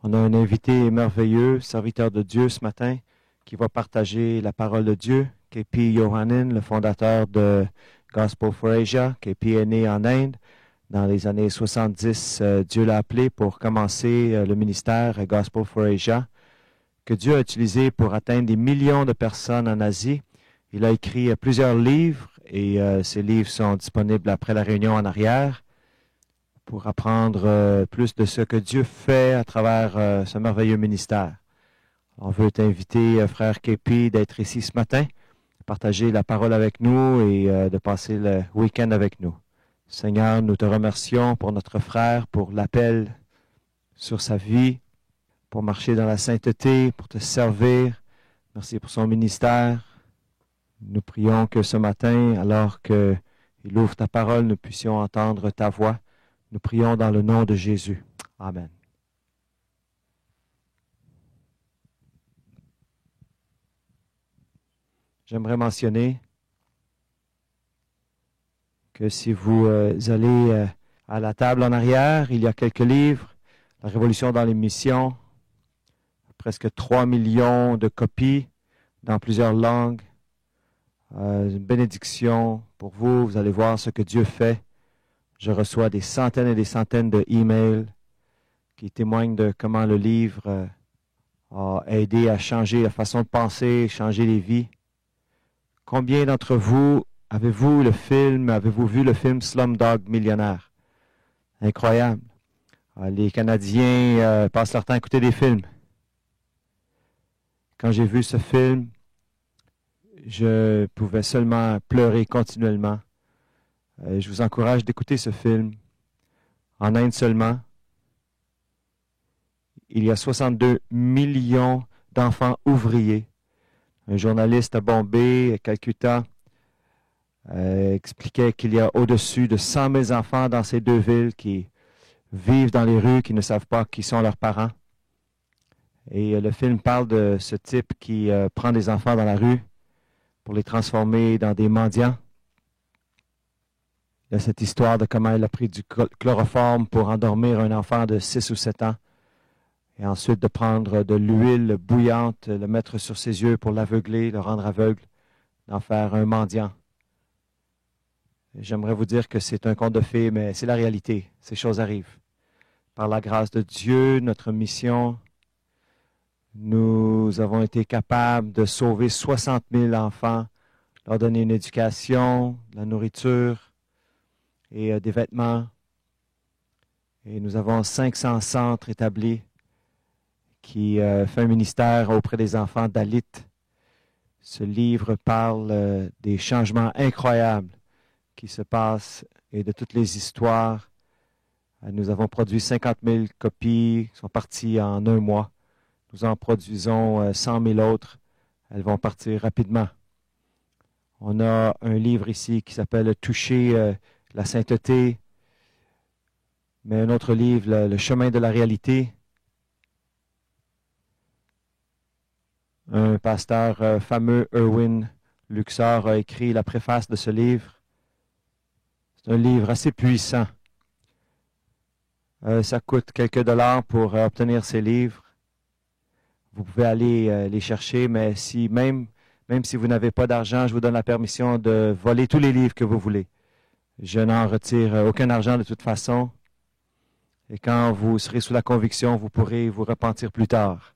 On a un invité merveilleux, serviteur de Dieu ce matin, qui va partager la parole de Dieu. KP Yohannan, le fondateur de Gospel for Asia. KP est né en Inde. Dans les années 70, Dieu l'a appelé pour commencer le ministère Gospel for Asia, que Dieu a utilisé pour atteindre des millions de personnes en Asie. Il a écrit plusieurs livres et ces livres sont disponibles après la réunion en arrière pour apprendre plus de ce que Dieu fait à travers ce merveilleux ministère. On veut t'inviter, frère KP, d'être ici ce matin, de partager la parole avec nous et de passer le week-end avec nous. Seigneur, nous te remercions pour notre frère, pour l'appel sur sa vie, pour marcher dans la sainteté, pour te servir. Merci pour son ministère. Nous prions que ce matin, alors qu'il ouvre ta parole, nous puissions entendre ta voix. Nous prions dans le nom de Jésus. Amen. J'aimerais mentionner que si vous allez à la table en arrière, il y a quelques livres. La Révolution dans les missions, presque 3 millions de copies dans plusieurs langues. Une bénédiction pour vous. Vous allez voir ce que Dieu fait. Je reçois des centaines et des centaines de emails qui témoignent de comment le livre a aidé à changer la façon de penser, changer les vies. Combien d'entre vous avez-vous vu le film Slumdog Millionnaire? Incroyable. Les Canadiens passent leur temps à écouter des films. Quand j'ai vu ce film, je pouvais seulement pleurer continuellement. Je vous encourage d'écouter ce film. En Inde seulement, il y a 62 millions d'enfants ouvriers. Un journaliste à Bombay, à Calcutta, expliquait qu'il y a au-dessus de 100 000 enfants dans ces deux villes qui vivent dans les rues, qui ne savent pas qui sont leurs parents. Et le film parle de ce type qui prend des enfants dans la rue pour les transformer dans des mendiants. Il y a cette histoire de comment il a pris du chloroforme pour endormir un enfant de 6 ou 7 ans et ensuite de prendre de l'huile bouillante, le mettre sur ses yeux pour l'aveugler, le rendre aveugle, d'en faire un mendiant. J'aimerais vous dire que c'est un conte de fées, mais c'est la réalité. Ces choses arrivent. Par la grâce de Dieu, notre mission, nous avons été capables de sauver 60 000 enfants, leur donner une éducation, de la nourriture et des vêtements. Et nous avons 500 centres établis qui font un ministère auprès des enfants Dalit. Ce livre parle des changements incroyables qui se passent et de toutes les histoires. Nous avons produit 50 000 copies qui sont parties en un mois. Nous en produisons 100 000 autres. Elles vont partir rapidement. On a un livre ici qui s'appelle « Toucher la sainteté », mais un autre livre, « Le chemin de la réalité ». Un pasteur fameux, Erwin Luxor, a écrit la préface de ce livre. C'est un livre assez puissant. Ça coûte quelques dollars pour obtenir ces livres. Vous pouvez aller les chercher, mais même si vous n'avez pas d'argent, je vous donne la permission de voler tous les livres que vous voulez. Je n'en retire aucun argent de toute façon. Et quand vous serez sous la conviction, vous pourrez vous repentir plus tard.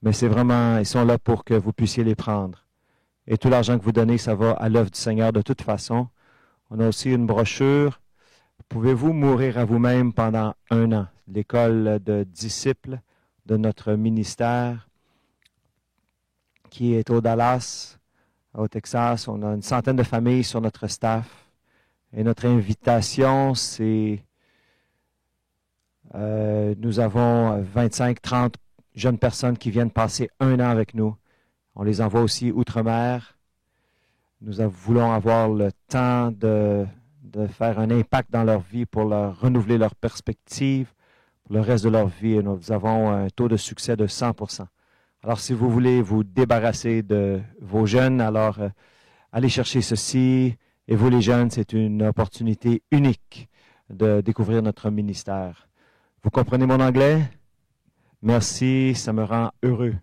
Mais c'est vraiment, ils sont là pour que vous puissiez les prendre. Et tout l'argent que vous donnez, ça va à l'œuvre du Seigneur de toute façon. On a aussi une brochure. Pouvez-vous mourir à vous-même pendant 1 an? L'école de disciples de notre ministère qui est au Dallas, au Texas. On a une centaine de familles sur notre staff. Et notre invitation, c'est nous avons 25-30 jeunes personnes qui viennent passer 1 an avec nous. On les envoie aussi outre-mer. Nous voulons avoir le temps de faire un impact dans leur vie pour leur renouveler leur perspective pour le reste de leur vie. Et nous avons un taux de succès de 100%. Alors, si vous voulez vous débarrasser de vos jeunes, alors allez chercher ceci. Et vous, les jeunes, c'est une opportunité unique de découvrir notre ministère. Vous comprenez mon anglais? Merci, ça me rend heureux.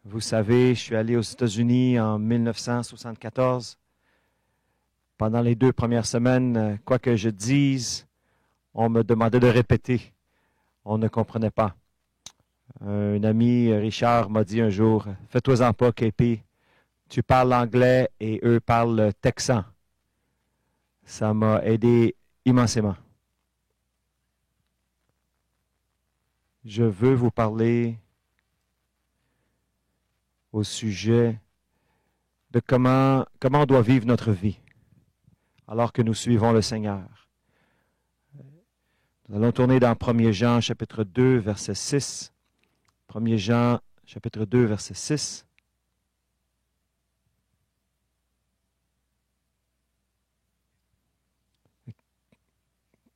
Vous savez, je suis allé aux États-Unis en 1974. Pendant les 2 premières semaines, quoi que je dise, on me demandait de répéter. On ne comprenait pas. Un ami, Richard, m'a dit un jour, « Fais-toi-en pas, KP. Tu parles anglais et eux parlent texan. » Ça m'a aidé immensément. Je veux vous parler au sujet de comment on doit vivre notre vie alors que nous suivons le Seigneur. Nous allons tourner dans 1 Jean, chapitre 2, verset 6. 1 Jean, chapitre 2, verset 6.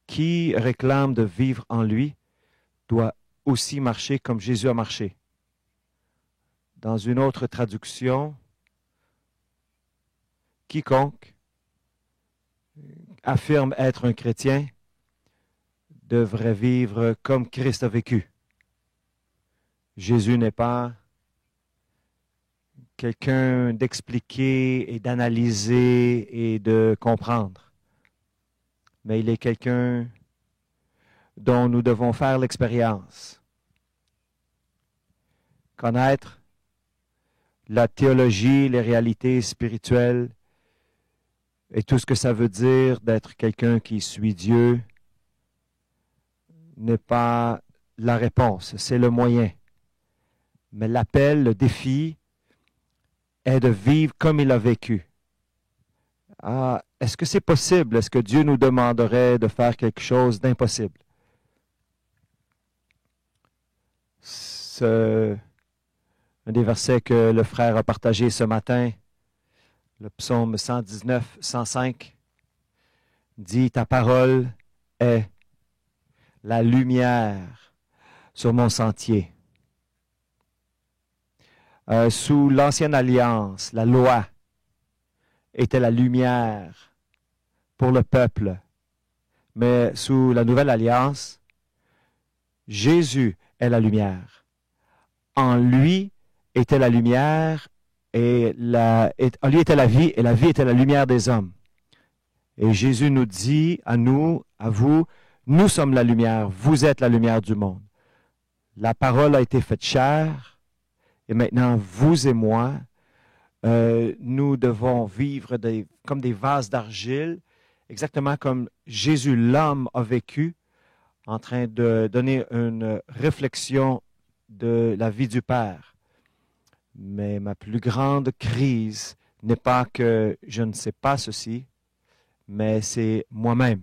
Qui réclame de vivre en lui doit aussi marcher comme Jésus a marché. Dans une autre traduction, quiconque affirme être un chrétien devrait vivre comme Christ a vécu. Jésus n'est pas quelqu'un d'expliqué et d'analyser et de comprendre, mais il est quelqu'un dont nous devons faire l'expérience. Connaître la théologie, les réalités spirituelles et tout ce que ça veut dire d'être quelqu'un qui suit Dieu n'est pas la réponse, c'est le moyen. Mais l'appel, le défi est de vivre comme il a vécu. Ah, est-ce que c'est possible? Est-ce que Dieu nous demanderait de faire quelque chose d'impossible? Un des versets que le frère a partagé ce matin, le psaume 119, 105, dit « Ta parole est la lumière sur mon sentier. » Sous l'ancienne alliance, la loi était la lumière pour le peuple. Mais sous la nouvelle alliance, Jésus est la lumière. En lui était la lumière et en lui était la vie et la vie était la lumière des hommes. Et Jésus nous dit à nous, à vous, nous sommes la lumière, vous êtes la lumière du monde. La parole a été faite chair et maintenant vous et moi, nous devons vivre comme des vases d'argile, exactement comme Jésus l'homme a vécu, en train de donner une réflexion de la vie du Père. Mais ma plus grande crise n'est pas que je ne sais pas ceci, mais c'est moi-même.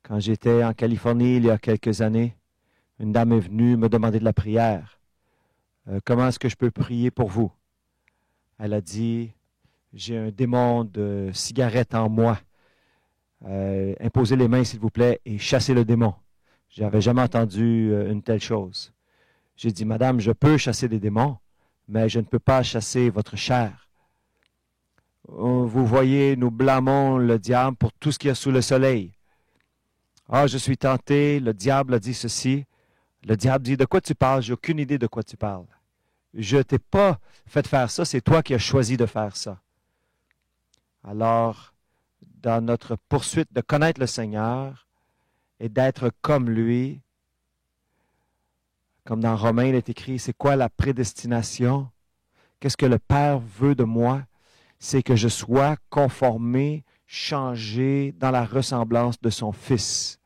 Quand j'étais en Californie il y a quelques années, une dame est venue me demander de la prière. Comment est-ce que je peux prier pour vous? Elle a dit, j'ai un démon de cigarette en moi. Imposez les mains, s'il vous plaît, et chassez le démon. Je n'avais jamais entendu une telle chose. J'ai dit, Madame, je peux chasser des démons, mais je ne peux pas chasser votre chair. Vous voyez, nous blâmons le diable pour tout ce qu'il y a sous le soleil. Ah, je suis tenté, le diable a dit ceci. Le diable dit, de quoi tu parles? J'ai aucune idée de quoi tu parles. Je ne t'ai pas fait faire ça, c'est toi qui as choisi de faire ça. Alors, dans notre poursuite de connaître le Seigneur et d'être comme lui, comme dans Romains, il est écrit, c'est quoi la prédestination? Qu'est-ce que le Père veut de moi? C'est que je sois conformé, changé dans la ressemblance de son Fils.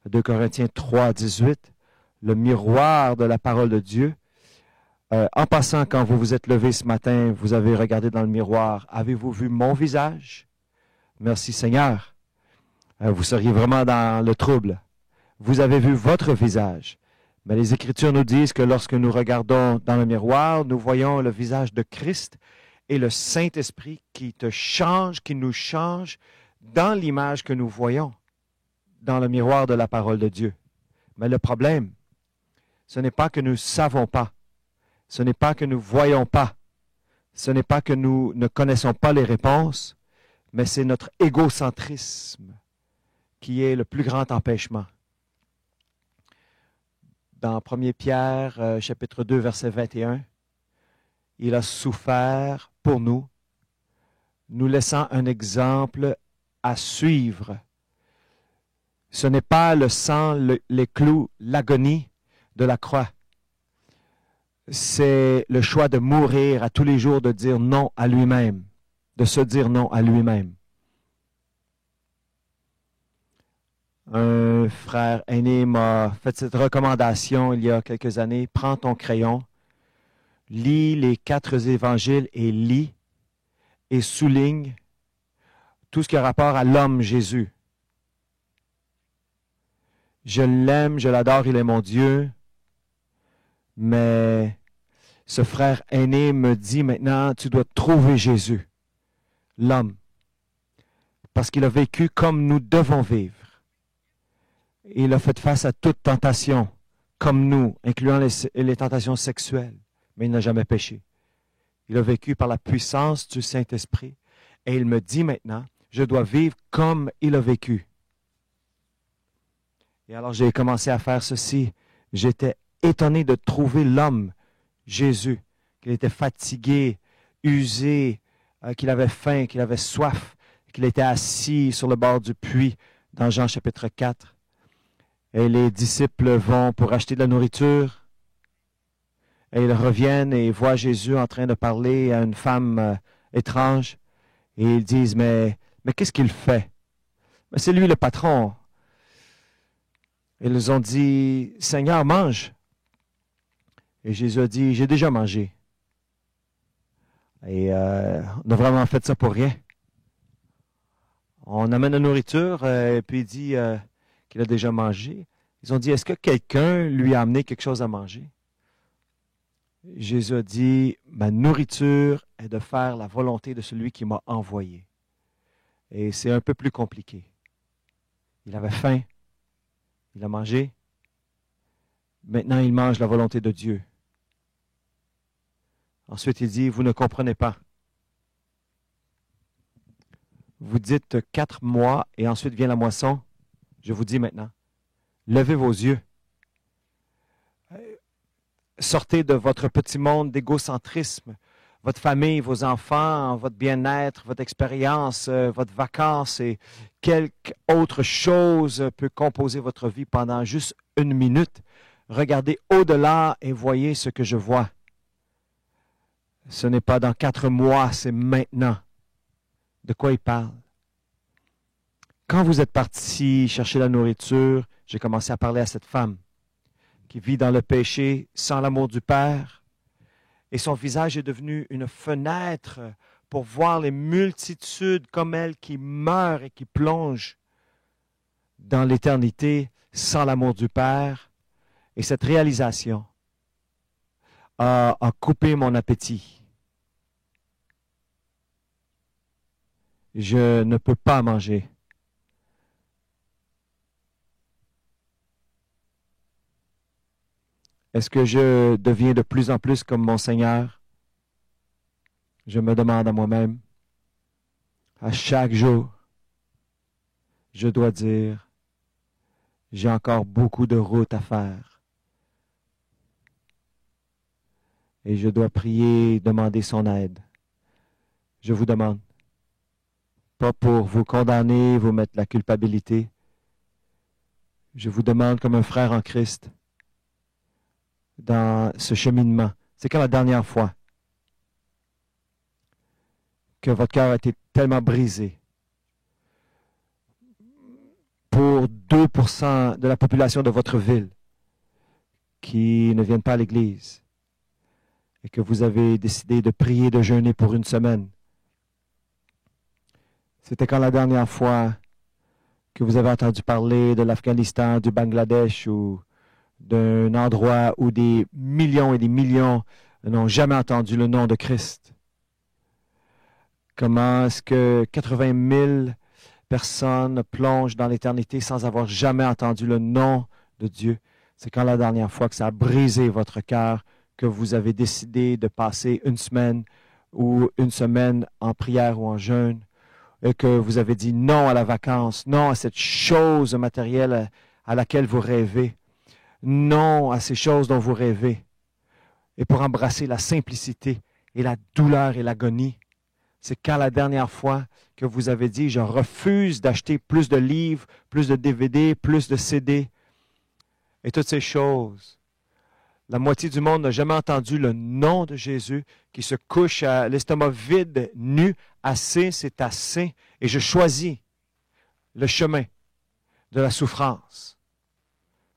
2 Corinthiens 3, 18, le miroir de la parole de Dieu. En passant, quand vous vous êtes levé ce matin, vous avez regardé dans le miroir. Avez-vous vu mon visage? Merci Seigneur. Vous seriez vraiment dans le trouble. Vous avez vu votre visage. Mais les Écritures nous disent que lorsque nous regardons dans le miroir, nous voyons le visage de Christ et le Saint-Esprit qui te change, qui nous change dans l'image que nous voyons dans le miroir de la parole de Dieu. Mais le problème, ce n'est pas que nous ne savons pas. Ce n'est pas que nous ne voyons pas. Ce n'est pas que nous ne connaissons pas les réponses, mais c'est notre égocentrisme qui est le plus grand empêchement. dans 1 Pierre, chapitre 2, verset 21. Il a souffert pour nous, nous laissant un exemple à suivre. Ce n'est pas le sang, les clous, l'agonie de la croix. C'est le choix de mourir à tous les jours, de dire non à lui-même, de se dire non à lui-même. Un frère aîné m'a fait cette recommandation il y a quelques années. Prends ton crayon, lis les 4 évangiles et lis et souligne tout ce qui a rapport à l'homme Jésus. Je l'aime, je l'adore, il est mon Dieu. Mais ce frère aîné me dit maintenant, tu dois trouver Jésus, l'homme, parce qu'il a vécu comme nous devons vivre. Il a fait face à toute tentation, comme nous, incluant les tentations sexuelles, mais il n'a jamais péché. Il a vécu par la puissance du Saint-Esprit. Et il me dit maintenant, je dois vivre comme il a vécu. Et alors j'ai commencé à faire ceci. J'étais étonné de trouver l'homme, Jésus, qu'il était fatigué, usé, qu'il avait faim, qu'il avait soif, qu'il était assis sur le bord du puits dans Jean chapitre 4. Et les disciples vont pour acheter de la nourriture. Et ils reviennent et voient Jésus en train de parler à une femme étrange. Et ils disent, mais qu'est-ce qu'il fait? Mais c'est lui le patron. Ils ont dit, Seigneur, mange. Et Jésus a dit, j'ai déjà mangé. Et on a vraiment fait ça pour rien. On amène la nourriture, et puis il dit qu'il a déjà mangé. Ils ont dit, est-ce que quelqu'un lui a amené quelque chose à manger? Jésus a dit, ma nourriture est de faire la volonté de celui qui m'a envoyé. Et c'est un peu plus compliqué. Il avait faim, il a mangé. Maintenant, il mange la volonté de Dieu. Ensuite, il dit, vous ne comprenez pas. Vous dites 4 mois et ensuite vient la moisson. Je vous dis maintenant, levez vos yeux. Sortez de votre petit monde d'égocentrisme. Votre famille, vos enfants, votre bien-être, votre expérience, votre vacances et quelque autre chose peut composer votre vie pendant juste 1 minute. Regardez au-delà et voyez ce que je vois. Ce n'est pas dans 4 mois, c'est maintenant. De quoi il parle? Quand vous êtes parti chercher la nourriture, j'ai commencé à parler à cette femme qui vit dans le péché sans l'amour du Père. Et son visage est devenu une fenêtre pour voir les multitudes comme elle qui meurent et qui plongent dans l'éternité sans l'amour du Père. Et cette réalisation a coupé mon appétit. Je ne peux pas manger. Est-ce que je deviens de plus en plus comme mon Seigneur? Je me demande à moi-même, à chaque jour, je dois dire, j'ai encore beaucoup de route à faire. Et je dois prier, demander son aide. Je vous demande, pas pour vous condamner, vous mettre la culpabilité. Je vous demande comme un frère en Christ, dans ce cheminement. C'est quand la dernière fois que votre cœur a été tellement brisé pour 2% de la population de votre ville qui ne viennent pas à l'église et que vous avez décidé de prier, de jeûner pour 1 semaine. C'était quand la dernière fois que vous avez entendu parler de l'Afghanistan, du Bangladesh ou d'un endroit où des millions et des millions n'ont jamais entendu le nom de Christ. Comment est-ce que 80 000 personnes plongent dans l'éternité sans avoir jamais entendu le nom de Dieu? C'est quand la dernière fois que ça a brisé votre cœur, que vous avez décidé de passer 1 semaine ou 1 semaine en prière ou en jeûne, et que vous avez dit non à la vacance, non à cette chose matérielle à laquelle vous rêvez. non à ces choses dont vous rêvez et pour embrasser la simplicité et la douleur et l'agonie. C'est quand la dernière fois que vous avez dit, je refuse d'acheter plus de livres, plus de DVD, plus de CD et toutes ces choses. La moitié du monde n'a jamais entendu le nom de Jésus qui se couche à l'estomac vide, nu, assez, c'est assez. Et je choisis le chemin de la souffrance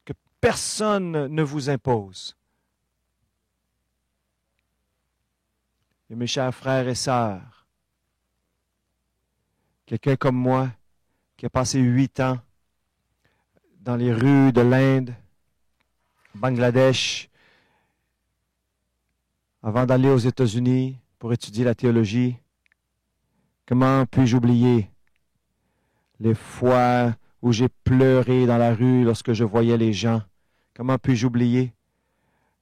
que personne ne vous impose. Et mes chers frères et sœurs, quelqu'un comme moi qui a passé 8 ans dans les rues de l'Inde, Bangladesh, avant d'aller aux États-Unis pour étudier la théologie, comment puis-je oublier les fois où j'ai pleuré dans la rue lorsque je voyais les gens? Comment puis-je oublier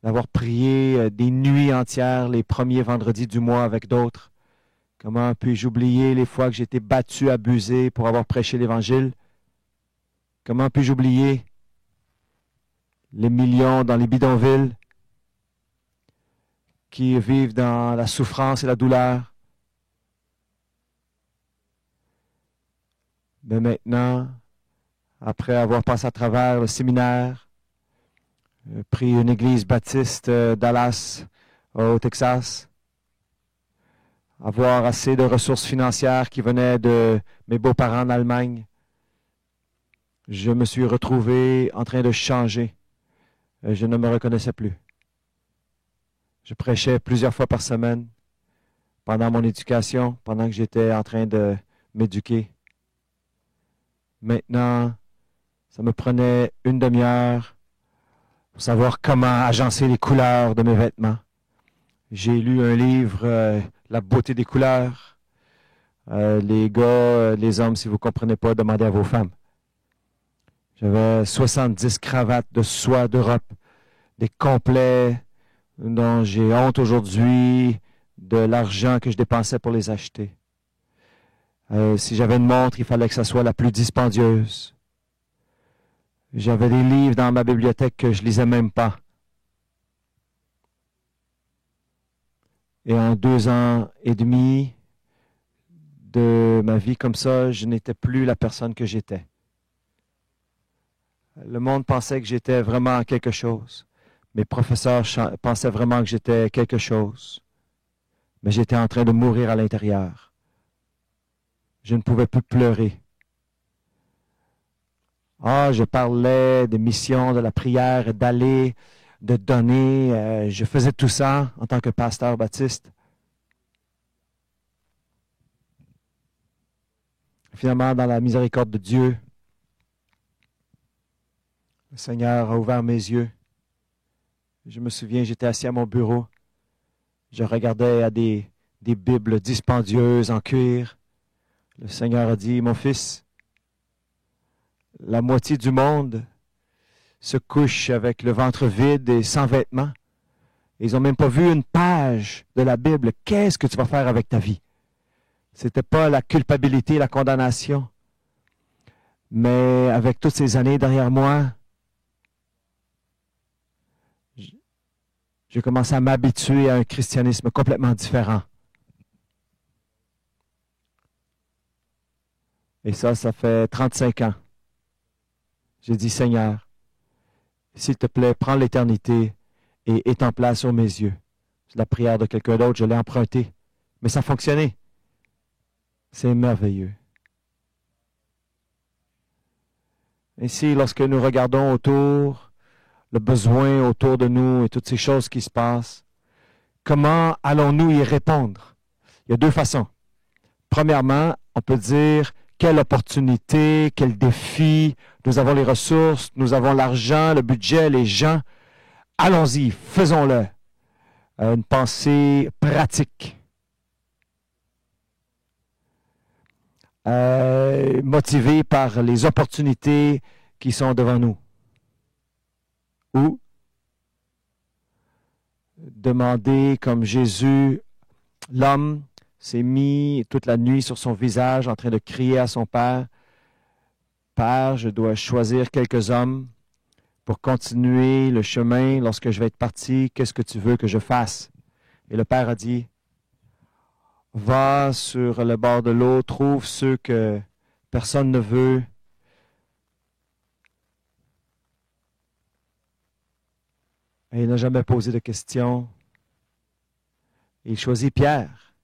d'avoir prié des nuits entières les premiers vendredis du mois avec d'autres? Comment puis-je oublier les fois que j'ai été battu, abusé pour avoir prêché l'Évangile? Comment puis-je oublier les millions dans les bidonvilles qui vivent dans la souffrance et la douleur? Mais maintenant, après avoir passé à travers le séminaire, pris une église baptiste Dallas au Texas, avoir assez de ressources financières qui venaient de mes beaux-parents en Allemagne, je me suis retrouvé en train de changer. Je ne me reconnaissais plus. Je prêchais plusieurs fois par semaine pendant mon éducation, pendant que j'étais en train de m'éduquer. Maintenant, ça me prenait une demi-heure pour savoir comment agencer les couleurs de mes vêtements. J'ai lu un livre, La beauté des couleurs. Les gars, les hommes, si vous ne comprenez pas, demandez à vos femmes. J'avais 70 cravates de soie d'Europe, des complets dont j'ai honte aujourd'hui de l'argent que je dépensais pour les acheter. Si j'avais une montre, il fallait que ça soit la plus dispendieuse. J'avais des livres dans ma bibliothèque que je lisais même pas. Et en 2 ans et demi de ma vie comme ça, je n'étais plus la personne que j'étais. Le monde pensait que j'étais vraiment quelque chose. Mes professeurs pensaient vraiment que j'étais quelque chose. Mais j'étais en train de mourir à l'intérieur. Je ne pouvais plus pleurer. Je parlais des missions, de la prière, d'aller, de donner. Je faisais tout ça en tant que pasteur baptiste. Finalement, dans la miséricorde de Dieu, le Seigneur a ouvert mes yeux. Je me souviens, j'étais assis à mon bureau. Je regardais à des Bibles dispendieuses en cuir. Le Seigneur a dit, mon fils, la moitié du monde se couche avec le ventre vide et sans vêtements. Ils n'ont même pas vu une page de la Bible. Qu'est-ce que tu vas faire avec ta vie? Ce n'était pas la culpabilité, la condamnation. Mais avec toutes ces années derrière moi, j'ai commencé à m'habituer à un christianisme complètement différent. Et ça fait 35 ans. J'ai dit, Seigneur, s'il te plaît, prends l'éternité et étends-la sur mes yeux. C'est la prière de quelqu'un d'autre, je l'ai empruntée. Mais ça a fonctionné. C'est merveilleux. Ainsi, lorsque nous regardons autour, le besoin autour de nous et toutes ces choses qui se passent, comment allons-nous y répondre? Il y a 2 façons. Premièrement, on peut dire, quelle opportunité, quel défi, nous avons les ressources, nous avons l'argent, le budget, les gens. Allons-y, faisons-le. Une pensée pratique. Motivée par les opportunités qui sont devant nous. Ou demander comme Jésus, l'homme s'est mis toute la nuit sur son visage en train de crier à son Père, « Père, je dois choisir quelques hommes pour continuer le chemin lorsque je vais être parti. Qu'est-ce que tu veux que je fasse? Et le Père a dit, va sur le bord de l'eau, trouve ceux que personne ne veut. Et il n'a jamais posé de questions. Il choisit Pierre.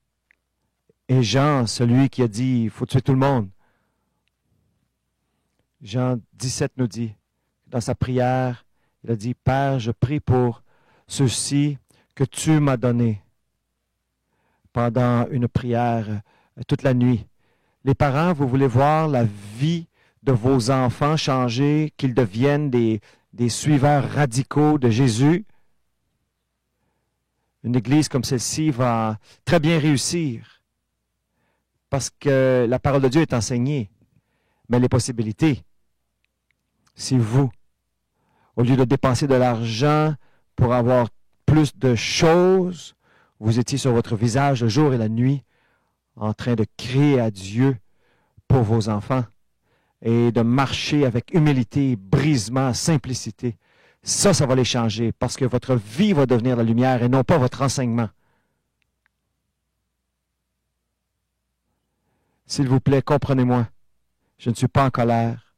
Et Jean, celui qui a dit, il faut tuer tout le monde. Jean 17 nous dit, dans sa prière, il a dit, Père, je prie pour ceux-ci que tu m'as donnés pendant une prière toute la nuit. Les parents, vous voulez voir la vie de vos enfants changer, qu'ils deviennent des suiveurs radicaux de Jésus? Une église comme celle-ci va très bien réussir parce que la parole de Dieu est enseignée. Mais les possibilités, si vous, au lieu de dépenser de l'argent pour avoir plus de choses, vous étiez sur votre visage le jour et la nuit en train de crier à Dieu pour vos enfants et de marcher avec humilité, brisement, simplicité. Ça va les changer parce que votre vie va devenir la lumière et non pas votre enseignement. S'il vous plaît, comprenez-moi. Je ne suis pas en colère.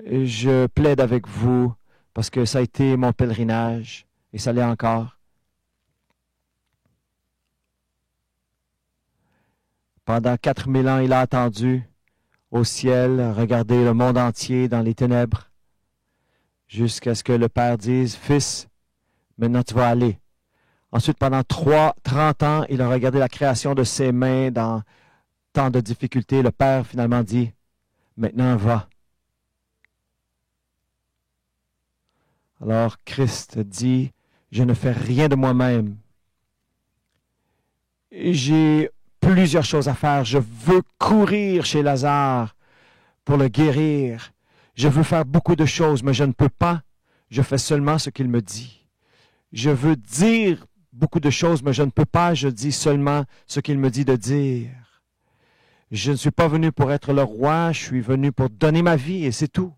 Je plaide avec vous parce que ça a été mon pèlerinage et ça l'est encore. Pendant 4000 ans, il a attendu au ciel, regarder le monde entier dans les ténèbres, jusqu'à ce que le Père dise, « Fils, maintenant tu vas aller. » Ensuite, pendant 30 ans, il a regardé la création de ses mains dans tant de difficultés. Le Père finalement dit, « Maintenant va. » Alors Christ dit, « Je ne fais rien de moi-même. J'ai plusieurs choses à faire. Je veux courir chez Lazare pour le guérir. Je veux faire beaucoup de choses, mais je ne peux pas. Je fais seulement ce qu'il me dit. Je veux dire beaucoup de choses, mais je ne peux pas. Je dis seulement ce qu'il me dit de dire. Je ne suis pas venu pour être le roi, je suis venu pour donner ma vie et c'est tout.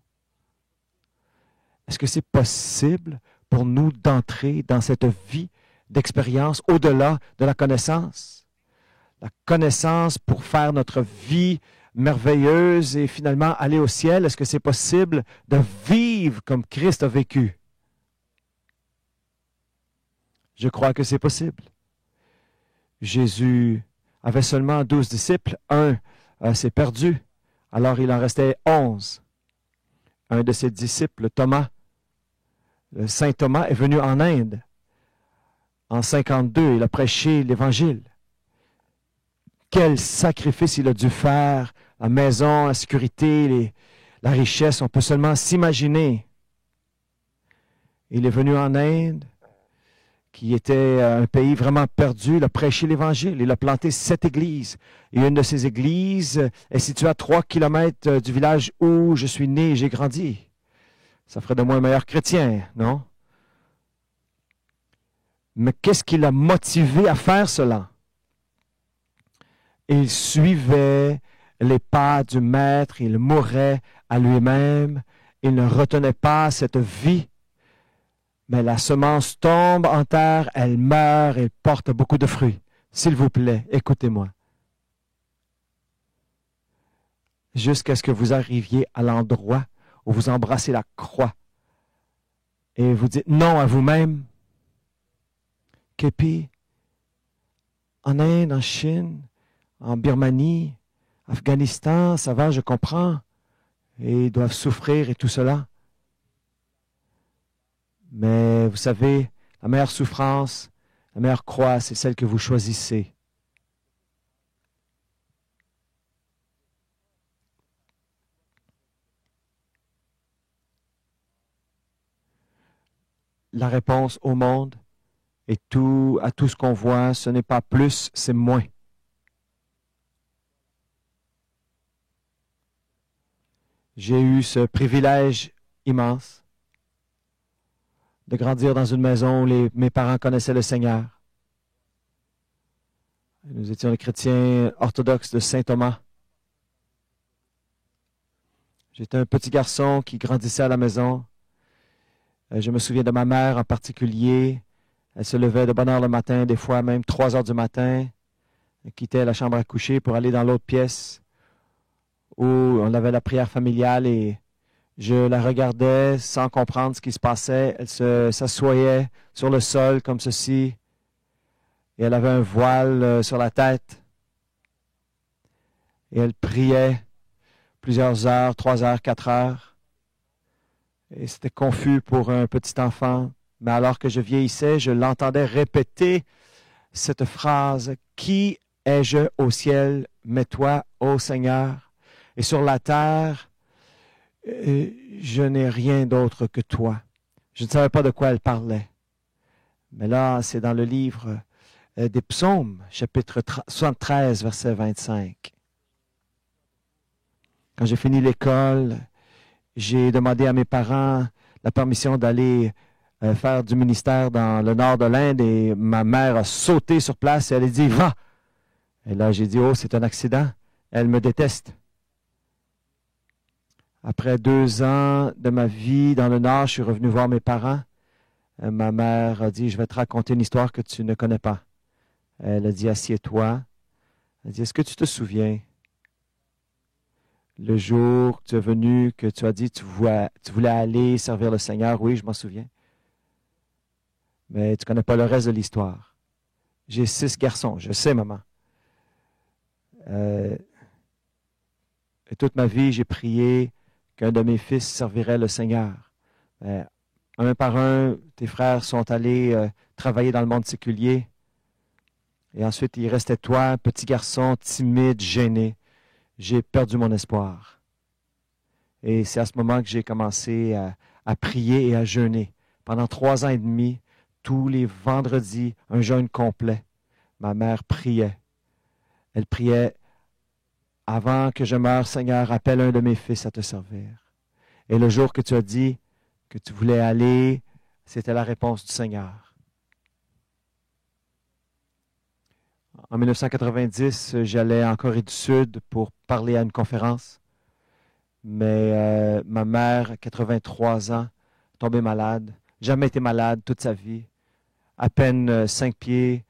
Est-ce que c'est possible pour nous d'entrer dans cette vie d'expérience au-delà de la connaissance? La connaissance pour faire notre vie merveilleuse et finalement aller au ciel. Est-ce que c'est possible de vivre comme Christ a vécu? Je crois que c'est possible. Jésus avait seulement 12 disciples. Un s'est perdu. Alors il en restait 11. Un de ses disciples, Thomas, le Saint Thomas, est venu en Inde. En 52, il a prêché l'Évangile. Quel sacrifice il a dû faire, la maison, la sécurité, la richesse, on peut seulement s'imaginer. Il est venu en Inde, qui était un pays vraiment perdu, il a prêché l'Évangile, il a planté 7 églises. Et une de ces églises est située à 3 kilomètres du village où je suis né et j'ai grandi. Ça ferait de moi un meilleur chrétien, non? Mais qu'est-ce qui l'a motivé à faire cela? Il suivait les pas du Maître, il mourait à lui-même, il ne retenait pas cette vie. Mais la semence tombe en terre, elle meurt et porte beaucoup de fruits. S'il vous plaît, écoutez-moi. Jusqu'à ce que vous arriviez à l'endroit où vous embrassez la croix et vous dites non à vous-même. Képi, en Inde, en Chine, en Birmanie, Afghanistan, ça va, je comprends. Et ils doivent souffrir et tout cela. Mais vous savez, la meilleure souffrance, la meilleure croix, c'est celle que vous choisissez. La réponse au monde et à tout ce qu'on voit, ce n'est pas plus, c'est moins. J'ai eu ce privilège immense de grandir dans une maison où mes parents connaissaient le Seigneur. Nous étions les chrétiens orthodoxes de Saint Thomas. J'étais un petit garçon qui grandissait à la maison. Je me souviens de ma mère en particulier. Elle se levait de bonne heure le matin, des fois même 3 heures du matin. Elle quittait la chambre à coucher pour aller dans l'autre pièce où on avait la prière familiale et je la regardais sans comprendre ce qui se passait. Elle s'assoyait sur le sol comme ceci et elle avait un voile sur la tête et elle priait plusieurs heures, 3 heures, 4 heures. Et c'était confus pour un petit enfant. Mais alors que je vieillissais, je l'entendais répéter cette phrase, « Qui ai-je au ciel, mais toi, ô Seigneur, et sur la terre, je n'ai rien d'autre que toi. » Je ne savais pas de quoi elle parlait. Mais là, c'est dans le livre des Psaumes, chapitre 73, verset 25. Quand j'ai fini l'école, j'ai demandé à mes parents la permission d'aller faire du ministère dans le nord de l'Inde et ma mère a sauté sur place et elle a dit « Va !» Et là, j'ai dit « Oh, c'est un accident. Elle me déteste. » Après 2 ans de ma vie dans le nord, je suis revenu voir mes parents. Ma mère a dit « Je vais te raconter une histoire que tu ne connais pas. » Elle a dit « Assieds-toi. » Elle a dit « Est-ce que tu te souviens le jour que tu es venu, que tu as dit tu voulais aller servir le Seigneur? » Oui, je m'en souviens. Mais tu ne connais pas le reste de l'histoire. J'ai 6 garçons. Je sais, maman. Et toute ma vie, j'ai prié qu'un de mes fils servirait le Seigneur. Un par un, tes frères sont allés travailler dans le monde séculier. Et ensuite, il restait toi, petit garçon, timide, gêné. J'ai perdu mon espoir. Et c'est à ce moment que j'ai commencé à prier et à jeûner. Pendant 3 ans et demi, tous les vendredis, un jeûne complet. Ma mère priait. Elle priait, « Avant que je meure, Seigneur, appelle un de mes fils à te servir. » Et le jour que tu as dit que tu voulais aller, c'était la réponse du Seigneur. En 1990, j'allais en Corée du Sud pour parler à une conférence. Mais ma mère, 83 ans, tombée malade. Jamais été malade toute sa vie. À peine 5 pieds.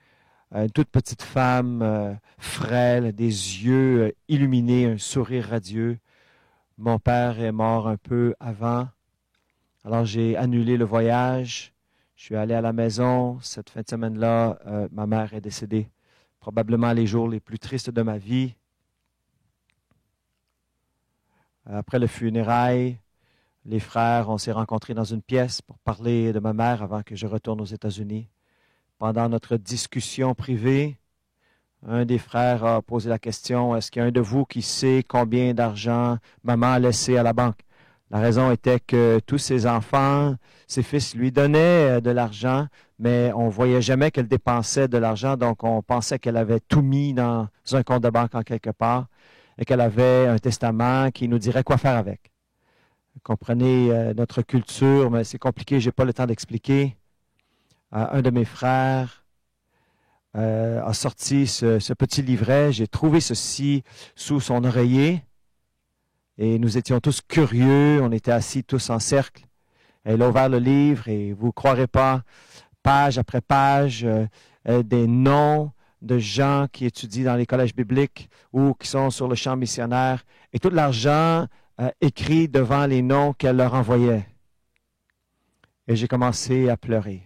Une toute petite femme, frêle, des yeux illuminés, un sourire radieux. Mon père est mort un peu avant. Alors j'ai annulé le voyage. Je suis allé à la maison. Cette fin de semaine-là, ma mère est décédée. Probablement les jours les plus tristes de ma vie. Après le funérail, les frères, on s'est rencontrés dans une pièce pour parler de ma mère avant que je retourne aux États-Unis. Pendant notre discussion privée, un des frères a posé la question, « Est-ce qu'il y a un de vous qui sait combien d'argent maman a laissé à la banque? » La raison était que tous ses enfants, ses fils lui donnaient de l'argent, mais on ne voyait jamais qu'elle dépensait de l'argent, donc on pensait qu'elle avait tout mis dans un compte de banque en quelque part et qu'elle avait un testament qui nous dirait quoi faire avec. Vous comprenez notre culture, mais c'est compliqué, je n'ai pas le temps d'expliquer. Un de mes frères a sorti ce petit livret. J'ai trouvé ceci sous son oreiller. Et nous étions tous curieux. On était assis tous en cercle. Elle a ouvert le livre et vous ne croirez pas, page après page, des noms de gens qui étudient dans les collèges bibliques ou qui sont sur le champ missionnaire. Et tout l'argent écrit devant les noms qu'elle leur envoyait. Et j'ai commencé à pleurer.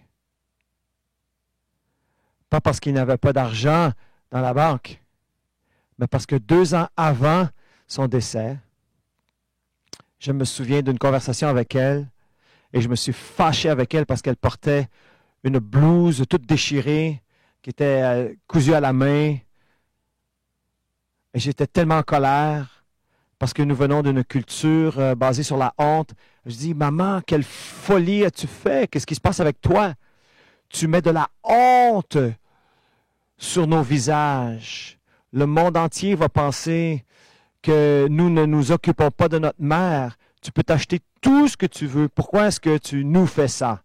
Pas parce qu'il n'avait pas d'argent dans la banque, mais parce que 2 ans avant son décès, je me souviens d'une conversation avec elle et je me suis fâché avec elle parce qu'elle portait une blouse toute déchirée qui était cousue à la main. Et j'étais tellement en colère parce que nous venons d'une culture basée sur la honte. Je dis, « Maman, quelle folie as-tu fait? Qu'est-ce qui se passe avec toi? Tu mets de la honte sur nos visages. Le monde entier va penser que nous ne nous occupons pas de notre mère. Tu peux t'acheter tout ce que tu veux. Pourquoi est-ce que tu nous fais ça? »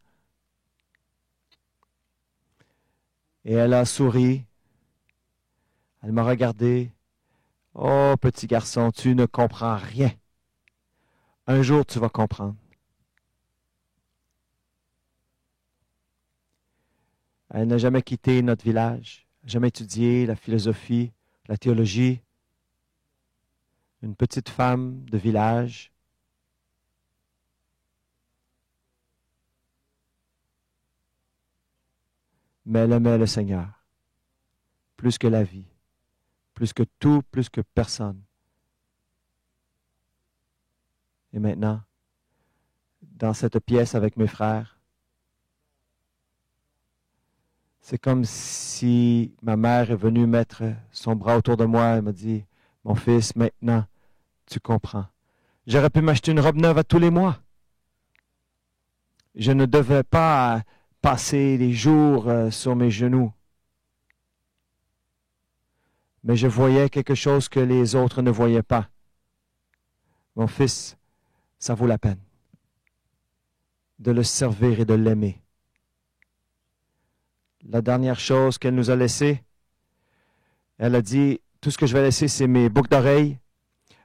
Et elle a souri. Elle m'a regardé. « Oh, petit garçon, tu ne comprends rien. Un jour, tu vas comprendre. Elle n'a jamais quitté notre village, jamais étudié la philosophie, la théologie. Une petite femme de village. Mais elle aimait le Seigneur, plus que la vie, plus que tout, plus que personne. Et maintenant, dans cette pièce avec mes frères, c'est comme si ma mère est venue mettre son bras autour de moi et m'a dit, « Mon fils, maintenant, tu comprends. J'aurais pu m'acheter une robe neuve à tous les mois. Je ne devais pas passer les jours sur mes genoux. Mais je voyais quelque chose que les autres ne voyaient pas. Mon fils, ça vaut la peine de le servir et de l'aimer. » La dernière chose qu'elle nous a laissée, elle a dit, tout ce que je vais laisser, c'est mes boucles d'oreilles,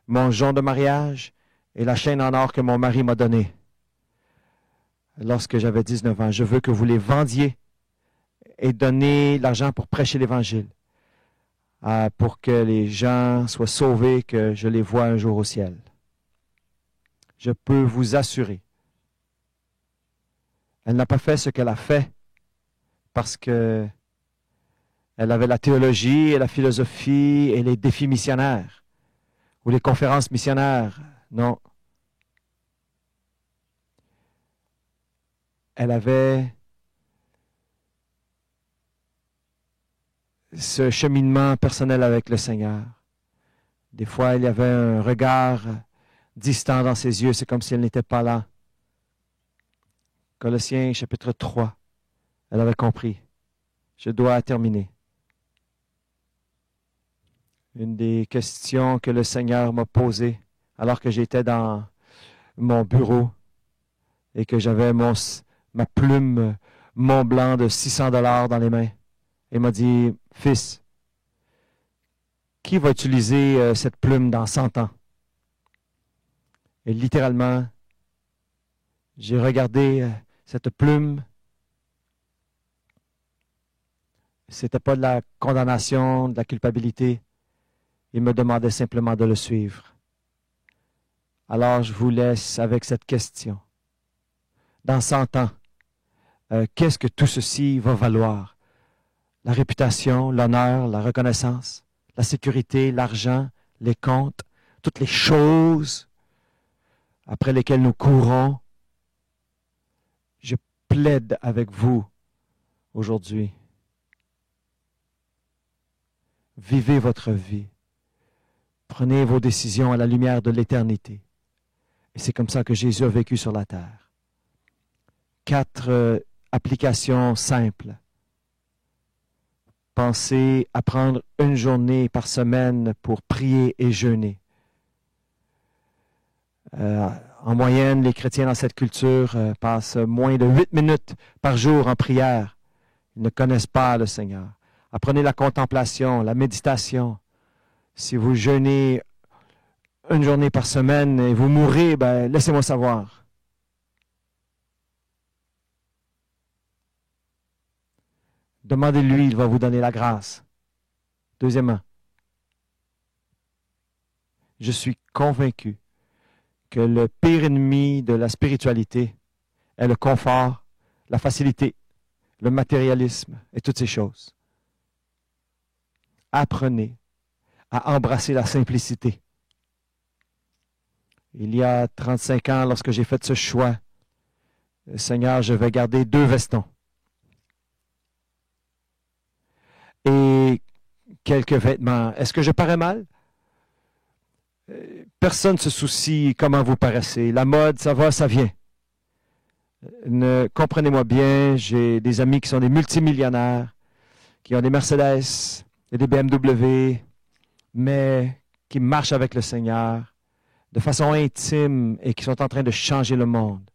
mon jonc de mariage et la chaîne en or que mon mari m'a donnée. Lorsque j'avais 19 ans, je veux que vous les vendiez et donniez l'argent pour prêcher l'Évangile, pour que les gens soient sauvés, que je les vois un jour au ciel. Je peux vous assurer. Elle n'a pas fait ce qu'elle a fait parce que elle avait la théologie et la philosophie et les défis missionnaires ou les conférences missionnaires. Non. Elle avait ce cheminement personnel avec le Seigneur. Des fois, il y avait un regard distant dans ses yeux. C'est comme si elle n'était pas là. Colossiens chapitre 3. Elle avait compris. Je dois terminer. Une des questions que le Seigneur m'a posées alors que j'étais dans mon bureau et que j'avais ma plume Mont Blanc de 600 $ dans les mains. Il m'a dit, « Fils, qui va utiliser cette plume dans 100 ans? » Et littéralement, j'ai regardé cette plume. Ce n'était pas de la condamnation, de la culpabilité. Il me demandait simplement de le suivre. Alors, je vous laisse avec cette question. Dans 100 ans, qu'est-ce que tout ceci va valoir? La réputation, l'honneur, la reconnaissance, la sécurité, l'argent, les comptes, toutes les choses après lesquelles nous courons. Je plaide avec vous aujourd'hui. Vivez votre vie. Prenez vos décisions à la lumière de l'éternité. Et c'est comme ça que Jésus a vécu sur la terre. 4 applications simples. Pensez à prendre une journée par semaine pour prier et jeûner. En moyenne, les chrétiens dans cette culture passent moins de 8 minutes par jour en prière. Ils ne connaissent pas le Seigneur. Apprenez la contemplation, la méditation. Si vous jeûnez une journée par semaine et vous mourrez, laissez-moi savoir. Demandez-lui, il va vous donner la grâce. Deuxièmement, je suis convaincu que le pire ennemi de la spiritualité est le confort, la facilité, le matérialisme et toutes ces choses. Apprenez à embrasser la simplicité. Il y a 35 ans, lorsque j'ai fait ce choix, Seigneur, je vais garder 2 vestons et quelques vêtements. Est-ce que je parais mal? Personne ne se soucie comment vous paraissez. La mode, ça va, ça vient. Comprenez-moi bien, j'ai des amis qui sont des multimillionnaires, qui ont des Mercedes et des BMW, mais qui marchent avec le Seigneur de façon intime et qui sont en train de changer le monde.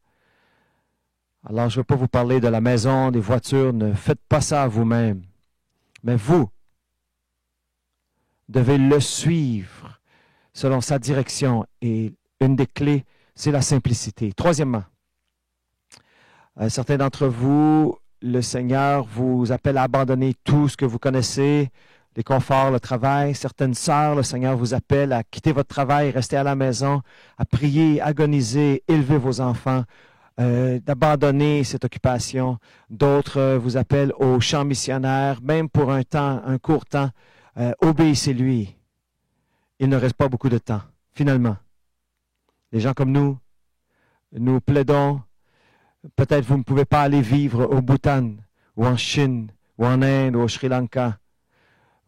Alors, je ne veux pas vous parler de la maison, des voitures, ne faites pas ça à vous-même. Mais vous devez le suivre selon sa direction. Et une des clés, c'est la simplicité. Troisièmement, certains d'entre vous, le Seigneur vous appelle à abandonner tout ce que vous connaissez, les conforts, le travail. Certaines sœurs, le Seigneur vous appelle à quitter votre travail, rester à la maison, à prier, agoniser, élever vos enfants, d'abandonner cette occupation. D'autres vous appellent au champ missionnaire, même pour un temps, un court temps. Obéissez-lui. Il ne reste pas beaucoup de temps. Finalement, les gens comme nous plaidons. Peut-être vous ne pouvez pas aller vivre au Bhoutan, ou en Chine, ou en Inde, ou au Sri Lanka.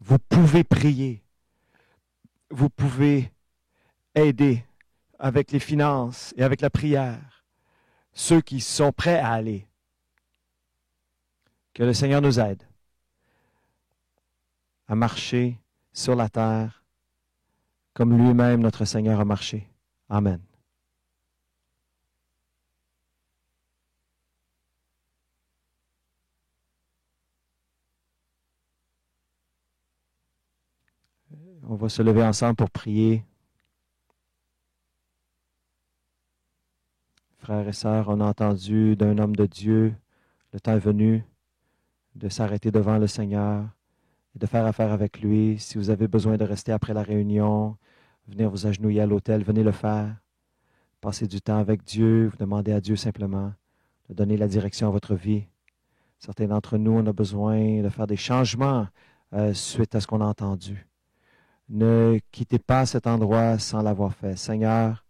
Vous pouvez prier. Vous pouvez aider avec les finances et avec la prière ceux qui sont prêts à aller. Que le Seigneur nous aide à marcher sur la terre comme lui-même, notre Seigneur, a marché. Amen. On va se lever ensemble pour prier. Frères et sœurs, on a entendu d'un homme de Dieu, le temps est venu de s'arrêter devant le Seigneur et de faire affaire avec lui. Si vous avez besoin de rester après la réunion, venir vous agenouiller à l'autel, venez le faire. Passez du temps avec Dieu, vous demandez à Dieu simplement de donner la direction à votre vie. Certains d'entre nous, on a besoin de faire des changements suite à ce qu'on a entendu. Ne quittez pas cet endroit sans l'avoir fait. Seigneur,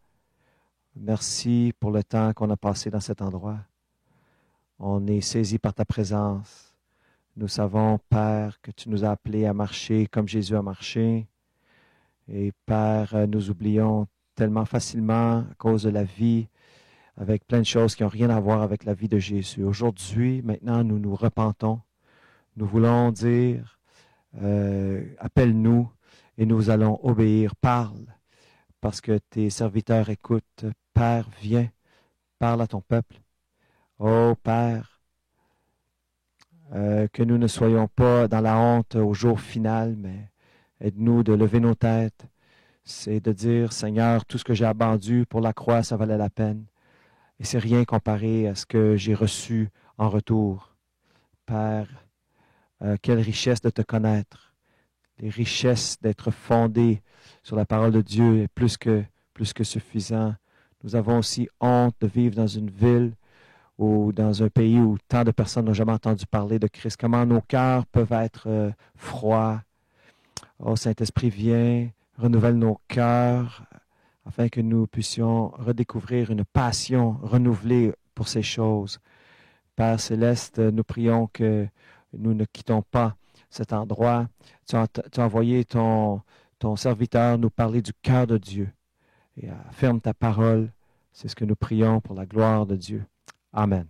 merci pour le temps qu'on a passé dans cet endroit. On est saisi par ta présence. Nous savons, Père, que tu nous as appelés à marcher comme Jésus a marché. Et Père, nous oublions tellement facilement à cause de la vie, avec plein de choses qui n'ont rien à voir avec la vie de Jésus. Aujourd'hui, maintenant, nous nous repentons. Nous voulons dire, appelle-nous. Et nous allons obéir. Parle, parce que tes serviteurs écoutent. Père, viens, parle à ton peuple. Oh Père, que nous ne soyons pas dans la honte au jour final, mais aide-nous de lever nos têtes. C'est de dire, Seigneur, tout ce que j'ai abandonné pour la croix, ça valait la peine. Et c'est rien comparé à ce que j'ai reçu en retour. Père, quelle richesse de te connaître. Les richesses d'être fondées sur la parole de Dieu est plus que suffisant. Nous avons aussi honte de vivre dans une ville ou dans un pays où tant de personnes n'ont jamais entendu parler de Christ. Comment nos cœurs peuvent être froids. Oh Saint-Esprit, viens, renouvelle nos cœurs afin que nous puissions redécouvrir une passion renouvelée pour ces choses. Père Céleste, nous prions que nous ne quittons pas cet endroit. Tu as envoyé ton serviteur nous parler du cœur de Dieu. Et affirme ta parole. C'est ce que nous prions pour la gloire de Dieu. Amen.